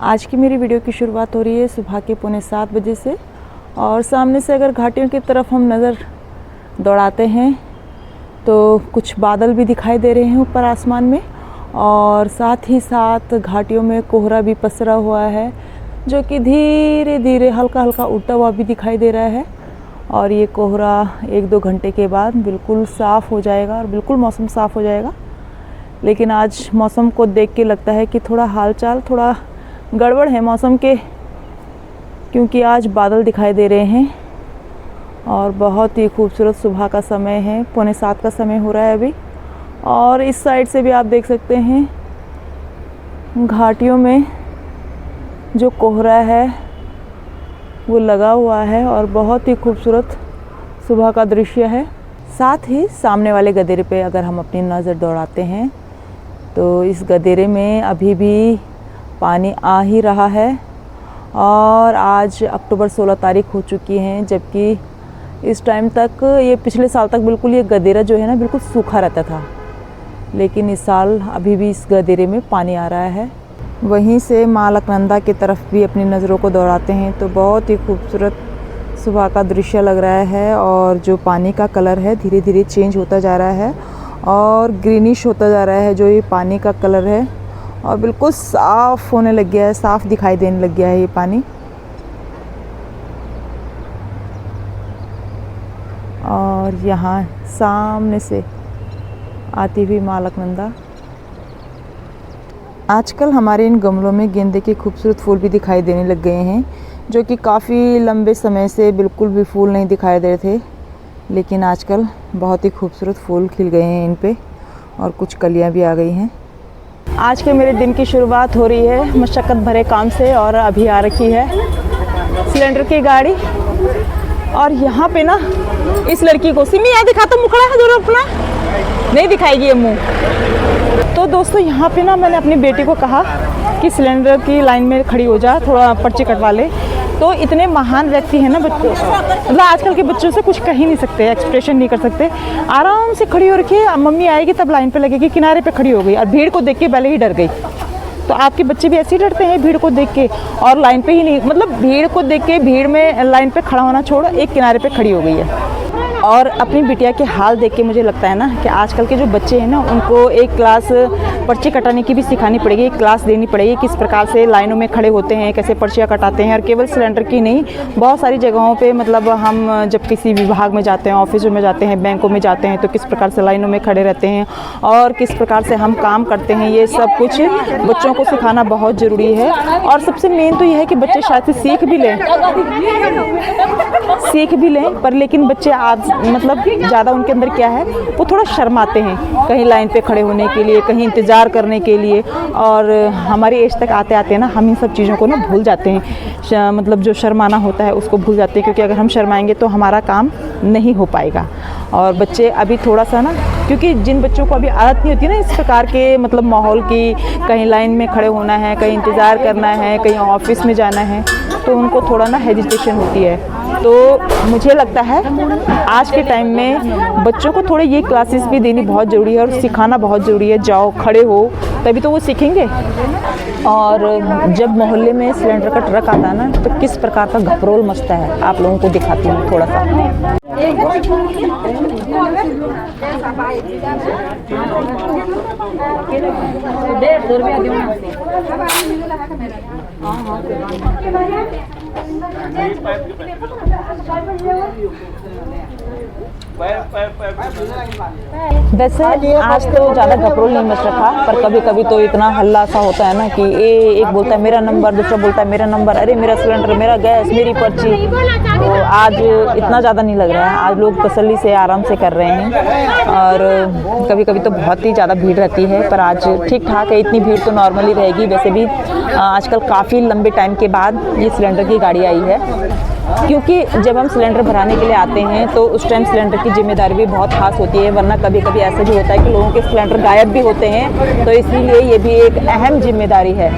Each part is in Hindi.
आज की मेरी वीडियो की शुरुआत हो रही है सुबह के 6:45 बजे से। और सामने से अगर घाटियों की तरफ हम नज़र दौड़ाते हैं तो कुछ बादल भी दिखाई दे रहे हैं ऊपर आसमान में, और साथ ही साथ घाटियों में कोहरा भी पसरा हुआ है जो कि धीरे धीरे हल्का हल्का उड़ता हुआ भी दिखाई दे रहा है। और ये कोहरा 1-2 घंटे के बाद बिल्कुल साफ़ हो जाएगा और बिल्कुल मौसम साफ़ हो जाएगा। लेकिन आज मौसम को देख के लगता है कि थोड़ा हालचाल थोड़ा गड़बड़ है मौसम के, क्योंकि आज बादल दिखाई दे रहे हैं और बहुत ही खूबसूरत सुबह का समय है। 6:45 का समय हो रहा है अभी। और इस साइड से भी आप देख सकते हैं घाटियों में जो कोहरा है वो लगा हुआ है और बहुत ही खूबसूरत सुबह का दृश्य है। साथ ही सामने वाले गदेरे पे अगर हम अपनी नज़र दौड़ाते हैं तो इस गदेरे में अभी भी पानी आ ही रहा है। और आज अक्टूबर 16 तारीख हो चुकी है, जबकि इस टाइम तक ये पिछले साल तक बिल्कुल ये गदेरा जो है ना बिल्कुल सूखा रहता था, लेकिन इस साल अभी भी इस गदेरे में पानी आ रहा है। वहीं से माँ अलकनंदा की तरफ भी अपनी नज़रों को दौड़ाते हैं तो बहुत ही खूबसूरत सुबह का दृश्य लग रहा है। और जो पानी का कलर है धीरे धीरे चेंज होता जा रहा है और ग्रीनिश होता जा रहा है जो ये पानी का कलर है, और बिल्कुल साफ़ होने लग गया है, साफ़ दिखाई देने लग गया है ये पानी। और यहाँ सामने से आती हुई माँ अलकनंदा। आजकल हमारे इन गमलों में गेंदे के खूबसूरत फूल भी दिखाई देने लग गए हैं, जो कि काफ़ी लंबे समय से बिल्कुल भी फूल नहीं दिखाई दे रहे थे, लेकिन आजकल बहुत ही खूबसूरत फूल खिल गए हैं इन पे और कुछ कलियां भी आ गई हैं। आज के मेरे दिन की शुरुआत हो रही है मशक्क़त भरे काम से, और अभी आ रखी है सिलेंडर की गाड़ी। और यहाँ पे ना इस लड़की को सिमी यहाँ दिखा तो मुखड़ा है जो अपना नहीं दिखाएगी ये मुँह। तो दोस्तों यहाँ पे ना मैंने अपनी बेटी को कहा कि सिलेंडर की लाइन में खड़ी हो जा, थोड़ा पर्ची कटवा ले। तो इतने महान व्यक्ति हैं ना बच्चों, मतलब आजकल के बच्चों से कुछ कह ही नहीं सकते, एक्सप्रेशन नहीं कर सकते। आराम से खड़ी हो रखी है, मम्मी आएगी तब लाइन पे लगेगी, किनारे पे खड़ी हो गई और भीड़ को देख के पहले ही डर गई। तो आपके बच्चे भी ऐसे ही डरते हैं भीड़ को देख के, और लाइन पे ही नहीं, मतलब भीड़ को देख के भीड़ में लाइन पे खड़ा होना छोड़ एक किनारे पे खड़ी हो गई है। और अपनी बिटिया के हाल देख के मुझे लगता है ना कि आजकल के जो बच्चे हैं ना उनको एक क्लास पर्ची कटाने की भी सिखानी पड़ेगी, एक क्लास देनी पड़ेगी किस प्रकार से लाइनों में खड़े होते हैं, कैसे पर्चियाँ कटाते हैं। और केवल सिलेंडर की नहीं, बहुत सारी जगहों पे मतलब हम जब किसी विभाग में जाते हैं, ऑफिसों में जाते हैं, बैंकों में जाते हैं तो किस प्रकार से लाइनों में खड़े रहते हैं और किस प्रकार से हम काम करते हैं, ये सब कुछ बच्चों को सिखाना बहुत ज़रूरी है। और सबसे मेन तो ये है कि बच्चे शायद से सीख भी लें पर लेकिन बच्चे आज मतलब ज़्यादा उनके अंदर क्या है, वो थोड़ा शर्माते हैं कहीं लाइन पे खड़े होने के लिए, कहीं इंतज़ार करने के लिए। और हमारी एज तक आते आते ना हम इन सब चीज़ों को ना भूल जाते हैं, मतलब जो शर्माना होता है उसको भूल जाते हैं, क्योंकि अगर हम शर्माएंगे तो हमारा काम नहीं हो पाएगा। और बच्चे अभी थोड़ा सा ना, क्योंकि जिन बच्चों को अभी आदत नहीं होती ना इस प्रकार के मतलब माहौल की, कहीं लाइन में खड़े होना है, कहीं इंतज़ार करना है, कहीं ऑफिस में जाना है, तो उनको थोड़ा ना हेजिटेशन होती है। तो मुझे लगता है आज के टाइम में बच्चों को थोड़े ये क्लासेस भी देनी बहुत ज़रूरी है और सिखाना बहुत ज़रूरी है। जाओ खड़े हो तभी तो वो सीखेंगे। और जब मोहल्ले में सिलेंडर का ट्रक आता है ना तो किस प्रकार का घपरोल मचता है आप लोगों को दिखाती हूँ थोड़ा सा। वैसे आज तो ज़्यादा घपरोल नहीं मच रखा, पर कभी कभी तो इतना हल्ला सा होता है ना कि एक बोलता है मेरा नंबर, दूसरा बोलता है मेरा नंबर, अरे मेरा सिलेंडर, मेरा गैस, मेरी पर्ची। तो आज इतना ज़्यादा नहीं लग रहा है, आज लोग तसल्ली से आराम से कर रहे हैं। और कभी कभी तो बहुत ही ज़्यादा भीड़ रहती है, पर आज ठीक ठाक है, इतनी भीड़ तो नॉर्मली रहेगी। वैसे भी आजकल काफ़ी लंबे टाइम के बाद ये सिलेंडर की गाड़ी आई है, क्योंकि जब हम सिलेंडर भराने के लिए आते हैं तो उस टाइम सिलेंडर की जिम्मेदारी भी बहुत खास होती है, वरना कभी कभी ऐसा भी होता है कि लोगों के सिलेंडर गायब भी होते हैं, तो इसीलिए ये भी एक अहम जिम्मेदारी है।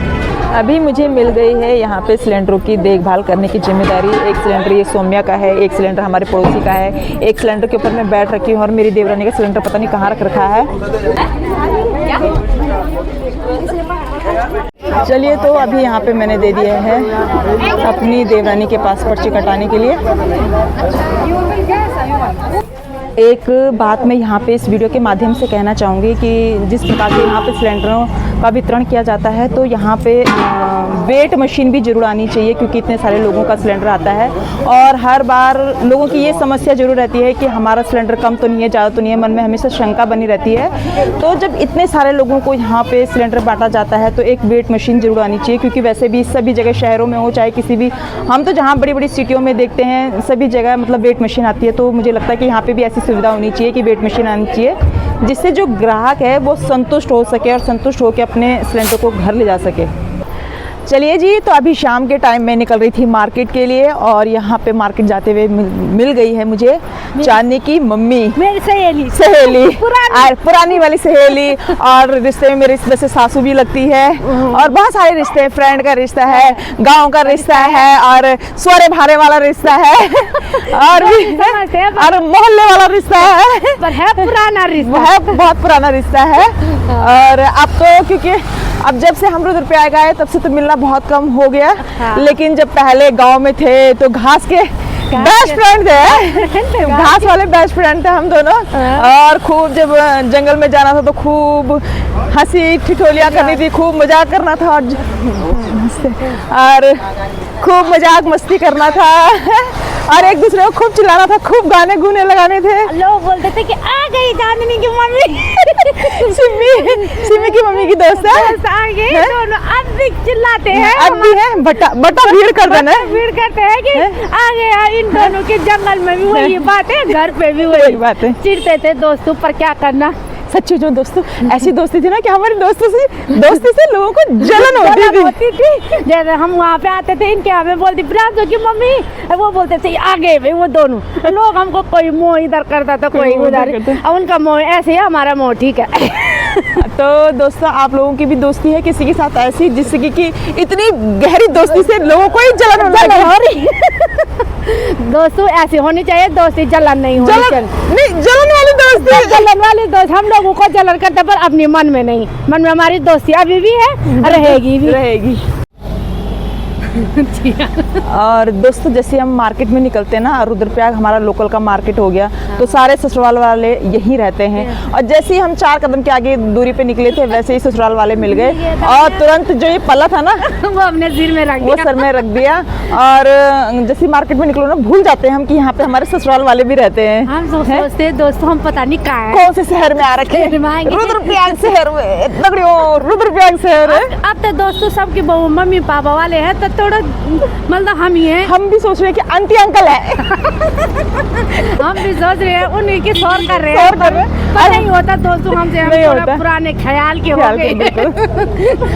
अभी मुझे मिल गई है यहाँ पे सिलेंडरों की देखभाल करने की जिम्मेदारी। एक सिलेंडर ये सौम्या का है, एक सिलेंडर हमारे पड़ोसी का है, एक सिलेंडर के ऊपर मैं बैठ रखी हूँ और मेरी देवरानी का सिलेंडर पता नहीं कहाँ रख रखा है। चलिए, तो अभी यहाँ पे मैंने दे दिया है अपनी देवरानी के पास पर्ची कटाने के लिए। एक बात मैं यहाँ पे इस वीडियो के माध्यम से कहना चाहूँगी कि जिस प्रकार से यहाँ पे सिलेंडरों का वितरण किया जाता है, तो यहाँ पे वेट मशीन भी जरूर आनी चाहिए, क्योंकि इतने सारे लोगों का सिलेंडर आता है और हर बार लोगों की ये समस्या जरूर रहती है कि हमारा सिलेंडर कम तो नहीं है, ज़्यादा तो नहीं है, मन में हमेशा शंका बनी रहती है। तो जब इतने सारे लोगों को यहाँ पे सिलेंडर बांटा जाता है तो एक वेट मशीन जरूर आनी चाहिए, क्योंकि वैसे भी सभी जगह शहरों में हो चाहे किसी भी, हम तो जहाँ बड़ी बड़ी सिटियों में देखते हैं सभी जगह मतलब वेट मशीन आती है। तो मुझे लगता है कि यहाँ पर भी ऐसी सुविधा होनी चाहिए कि वेट मशीन आनी चाहिए, जिससे जो ग्राहक है वो संतुष्ट हो सके और संतुष्ट होकर अपने सिलेंडर को घर ले जा सके। चलिए जी, तो अभी शाम के टाइम में निकल रही थी मार्केट के लिए और यहाँ पे मार्केट जाते हुए मिल गई है मुझे चांदनी की मम्मी, मेरी सहेली पुरानी वाली सहेली, और रिश्ते में मेरे वैसे सासू भी लगती है और बहुत सारे रिश्ते हैं, फ्रेंड का रिश्ता है, गांव का रिश्ता है और सोरे भारे वाला रिश्ता है और मोहल्ले वाला रिश्ता है, पर है पुराना रिश्ता, है बहुत पुराना रिश्ता है। और अब तो क्योंकि अब जब से हम रुद्रप्रयाग गए तब से तो मिलना बहुत कम हो गया। हाँ। लेकिन जब पहले गांव में थे तो घास के बेस्ट फ्रेंड थे, घास वाले बेस्ट फ्रेंड थे हम दोनों। हाँ। और खूब जब जंगल में जाना था तो खूब हंसी ठिठोलियां करनी थी, खूब मजाक करना था और खूब मजाक मस्ती करना था और एक दूसरे को खूब चिल्लाना था, खूब गाने गुने लगाने थे। लोग बोलते थे कि आ गई चांदनी की मम्मी सिमी की मम्मी की दोस्त है, आ गई दोनों। अब भी चिल्लाते हैं, अब भी है, बटा भीड़ कर देना, भीड़ करते हैं कि आ गया। इन दोनों के जंगल में भी वही बात है, घर पे भी वही बात है, चिढ़ते थे दोस्तों पर क्या करना। सच्ची जो दोस्तों ऐसी दोस्ती थी ना कि हमारी दोस्ती से लोगों को जलन होती थी। जैसे हम वहाँ पे आते थे इनके यहाँ पे बोलती प्रियांशु की मम्मी, वो बोलते थे आगे भाई वो दोनों लोग, हमको कोई मोह इधर करता था कोई उधर, उनका मोह ऐसे है, हमारा मोह ठीक है। तो दोस्तों आप लोगों की भी दोस्ती है किसी के साथ ऐसी जिससे कि इतनी गहरी दोस्ती से लोगों को ही जलन हो रही दोस्तों ऐसी होनी चाहिए दोस्ती, जलन नहीं होनी चाहिए। नहीं, जलन वाली दोस्ती, जलन वाली दोस्त हम लोगों को जलन करते पर अपने मन में नहीं, मन में हमारी दोस्ती अभी भी है, रहेगी भी रहेगी। और दोस्तों जैसे हम मार्केट में निकलते हैं ना, रुद्रप्रयाग हमारा लोकल का मार्केट हो गया। हाँ। तो सारे ससुराल वाले यहीं रहते हैं और जैसे ही हम 4 कदम के आगे दूरी पे निकले थे वैसे ही ससुराल वाले मिल गए और तुरंत जो ये पल्ला था ना वो हमने सिर में रख दिया, वो सर में रख दिया। और जैसे मार्केट में निकलो ना भूल जाते हैं हम कि यहाँ पे हमारे ससुराल वाले भी रहते हैं। हम सोचते हैं दोस्तों हम पता नहीं कहाँ कौन से शहर में आ रखे हैं, रुद्रप्रयाग शहर में, रुद्रप्रयाग शहर है। अब तो दोस्तों सबके बहू मम्मी पापा वाले हैं तो थोड़ा मतलब हम ही हैं, हम भी सोच रहे हैं कि आंटी अंकल है हम भी सोच रहे हैं उन्हीं की शोर कर रहे हैं, पर नहीं होता दोस्तों हमसे, हम थोड़ा पुराने ख्याल के हो गए।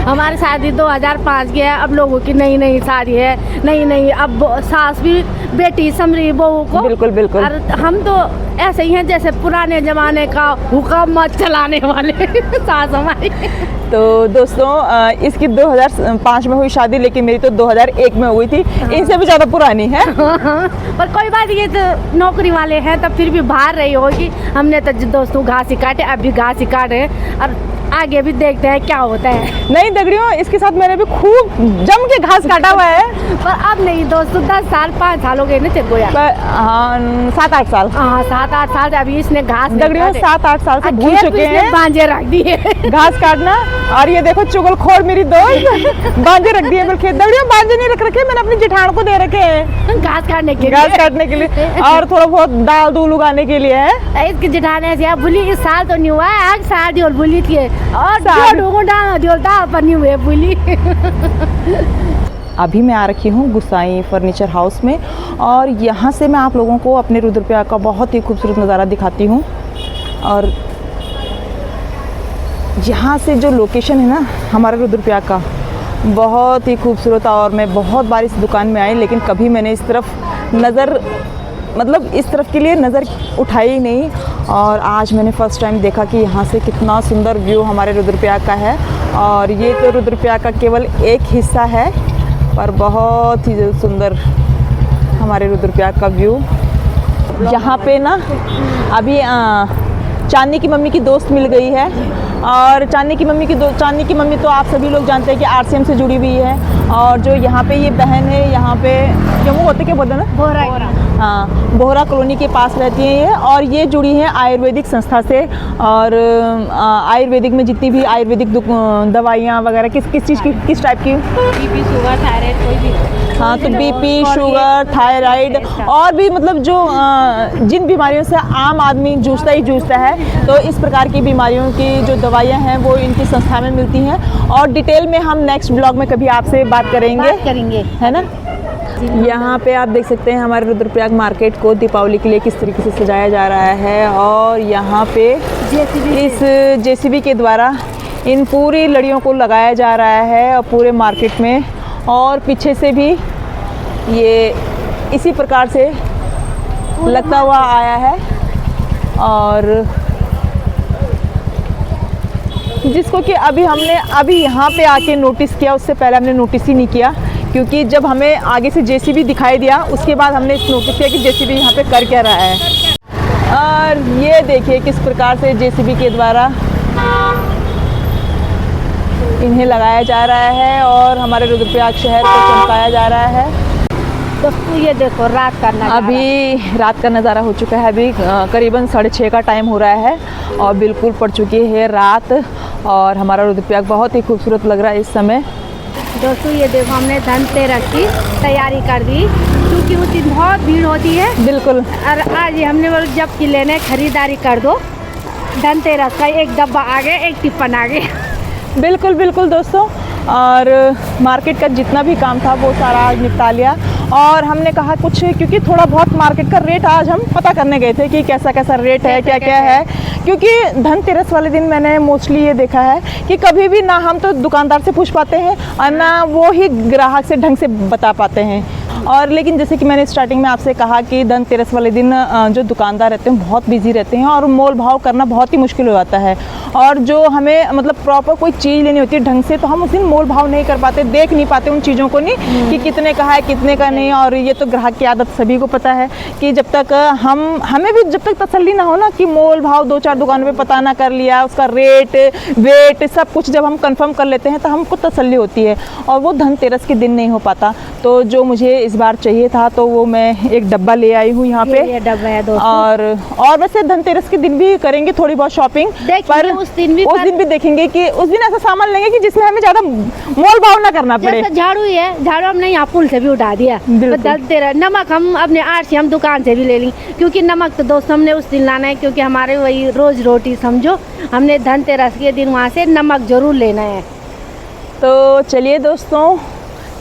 हमारी शादी 2005 की है, अब लोगों की नई नई शादी है, नई अब सास भी बेटी समरी बहू को, बिल्कुल बिल्कुल। और हम तो ऐसे ही हैं जैसे पुराने जमाने का हुकूमत चलाने वाले सास हमारी। तो दोस्तों इसकी 2005 में हुई शादी, लेकिन मेरी तो 2001 में हुई थी। हाँ। इनसे भी ज्यादा पुरानी है। पर कोई बात, ये तो नौकरी वाले हैं तब फिर भी बाहर रही होगी। हमने तो दोस्तों घास ही काटे, अब भी घास ही काटे और आगे भी देखते हैं क्या होता है। नहीं दगड़ियों, इसके साथ मैंने भी खूब जम के घास काटा हुआ है, पर अब नहीं दोस्तों, 10 साल 5 साल हो गए ना गोया। हाँ 7-8 साल, हाँ 7-8 साल अभी इसने घास दगड़ियों 7-8 साल से भूल चुके हैं बांझे रख दिए घास काटना। और ये देखो चुगलखोर मेरी दोस्त बांझे रख दिए खेत। दगड़ियों बांझे नहीं रख रखे, मैंने अपनी जेठान को दे रखे हैं घास काटने के लिए और थोड़ा बहुत दाल दूल उगाने के लिए है। इसकी जेठान ऐसी बुली इस साल तो नहीं हुआ है, आज शादी और बुली थी और बुली। अभी मैं आ रखी हूँ गुसाई फर्नीचर हाउस में और यहाँ से मैं आप लोगों को अपने रुद्रप्रयाग का बहुत ही खूबसूरत नज़ारा दिखाती हूँ। और यहाँ से जो लोकेशन है ना हमारे रुद्रप्रयाग का, बहुत ही खूबसूरत। और मैं बहुत बार इस दुकान में आई लेकिन कभी मैंने इस तरफ नज़र, मतलब इस तरफ के लिए नज़र उठाई ही नहीं। और आज मैंने फ़र्स्ट टाइम देखा कि यहाँ से कितना सुंदर व्यू हमारे रुद्रप्रयाग का है। और ये तो रुद्रप्रयाग का केवल एक हिस्सा है, पर बहुत ही सुंदर हमारे रुद्रप्रयाग का व्यू। यहाँ पे ना अभी चांदनी की मम्मी की दोस्त मिल गई है और चांदनी की मम्मी तो आप सभी लोग जानते हैं कि RCM से जुड़ी हुई है। और जो यहाँ पे ये बहन है, यहाँ पे जम्मू होते क्या बोलते हैं ना, बोहरा। हाँ, बोहरा कॉलोनी के पास रहती है ये, और ये जुड़ी है आयुर्वेदिक संस्था से। और आयुर्वेदिक में जितनी भी आयुर्वेदिक दवाइयाँ वगैरह किस टाइप की, बीपी शुगर थायराइड कोई भी, हाँ, तो बीपी शुगर थायराइड और भी मतलब जो जिन बीमारियों से आम आदमी जूझता है, तो इस प्रकार की बीमारियों की जो दवाइयाँ हैं वो इनकी संस्था में मिलती हैं। और डिटेल में हम नेक्स्ट ब्लॉग में कभी आपसे बात करेंगे, है ना। यहाँ पे आप देख सकते हैं हमारे रुद्रप्रयाग मार्केट को दीपावली के लिए किस तरीके से सजाया जा रहा है। और यहाँ पे इस JCB के द्वारा इन पूरी लड़ियों को लगाया जा रहा है और पूरे मार्केट में, और पीछे से भी ये इसी प्रकार से लगता हुआ आया है। और जिसको कि अभी यहाँ पे आके नोटिस किया, उससे पहले हमने नोटिस ही नहीं किया, क्योंकि जब हमें आगे से JCB दिखाई दिया उसके बाद हमने नोटिस किया कि JCB यहाँ पे कर क्या रहा है। और ये देखिए किस प्रकार से JCB के द्वारा इन्हें लगाया जा रहा है और हमारे रुद्रप्रयाग शहर को चमकाया जा रहा है। दोस्तों ये देखो रात का नज़ारा, अभी रात का नज़ारा हो चुका है। अभी करीबन 6:30 का टाइम हो रहा है और बिल्कुल पड़ चुकी है रात, और हमारा रुद्रप्रयाग बहुत ही खूबसूरत लग रहा है इस समय। दोस्तों ये देखो हमने धनतेरस की तैयारी कर दी, क्योंकि उस दिन बहुत भीड़ होती है। बिल्कुल। और आज हमने बोला जब कि लेने खरीदारी कर दो, धनतेरस का एक डब्बा आ गया, एक टिप्पण आ गया। बिल्कुल दोस्तों, और मार्केट का जितना भी काम था वो सारा आज निपटा लिया। और हमने कहा कुछ, क्योंकि थोड़ा बहुत मार्केट का रेट आज हम पता करने गए थे कि कैसा रेट है, क्या है, क्योंकि धनतेरस वाले दिन मैंने मोस्टली ये देखा है कि कभी भी ना हम तो दुकानदार से पूछ पाते हैं और ना वो ही ग्राहक से ढंग से बता पाते हैं। और लेकिन जैसे कि मैंने स्टार्टिंग में आपसे कहा कि धनतेरस वाले दिन जो दुकानदार रहते हैं बहुत बिजी रहते हैं और मोल भाव करना बहुत ही मुश्किल हो जाता है। और जो हमें मतलब प्रॉपर कोई चीज़ लेनी होती है ढंग से, तो हम उस दिन मोल भाव नहीं कर पाते, देख नहीं पाते उन चीज़ों को, नहीं कि कितने का है कितने का नहीं। और ये तो ग्राहक की आदत सभी को पता है कि जब तक हमें भी जब तक तसल्ली ना हो ना कि मोल भाव 2-4 दुकानों पे पता ना कर लिया, उसका रेट वेट सब कुछ जब हम कंफर्म कर लेते हैं तो हमको तसल्ली होती है। और वो धनतेरस के दिन नहीं हो पाता। तो जो मुझे इस बार चाहिए था तो वो मैं एक डब्बा ले आई हूँ यहाँ पे। ये डब्बा है दोस्तों। और वैसे धनतेरस के दिन भी करेंगे थोड़ी बहुत शॉपिंग, पर उस दिन भी देखेंगे कि उस दिन ऐसा सामान लेंगे कि जिसमें हमें ज़्यादा मोल भाव ना करना पड़े। झाड़ू है, झाड़ू हमने यहाँ पुल से भी उठा दिया। तो धनतेरस नमक हम अपने RCM दुकान से भी ले लें, क्योंकि नमक तो दोस्तों हमने उस दिन लाना है, क्योंकि हमारे वही रोज रोटी समझो, हमने धनतेरस के दिन वहाँ से नमक जरूर लेना है। तो चलिए दोस्तों,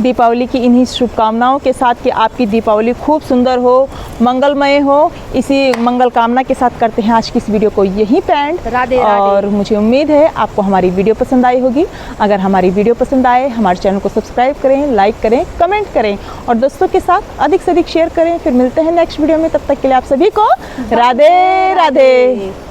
दीपावली की इन्हीं शुभकामनाओं के साथ कि आपकी दीपावली खूब सुंदर हो, मंगलमय हो, इसी मंगल कामना के साथ करते हैं आज की इस वीडियो को यहीं पे एंड। राधे और मुझे उम्मीद है आपको हमारी वीडियो पसंद आई होगी। अगर हमारी वीडियो पसंद आए हमारे चैनल को सब्सक्राइब करें, लाइक करें, कमेंट करें और दोस्तों के साथ अधिक से अधिक शेयर करें। फिर मिलते हैं नेक्स्ट वीडियो में, तब तक के लिए आप सभी को राधे राधे।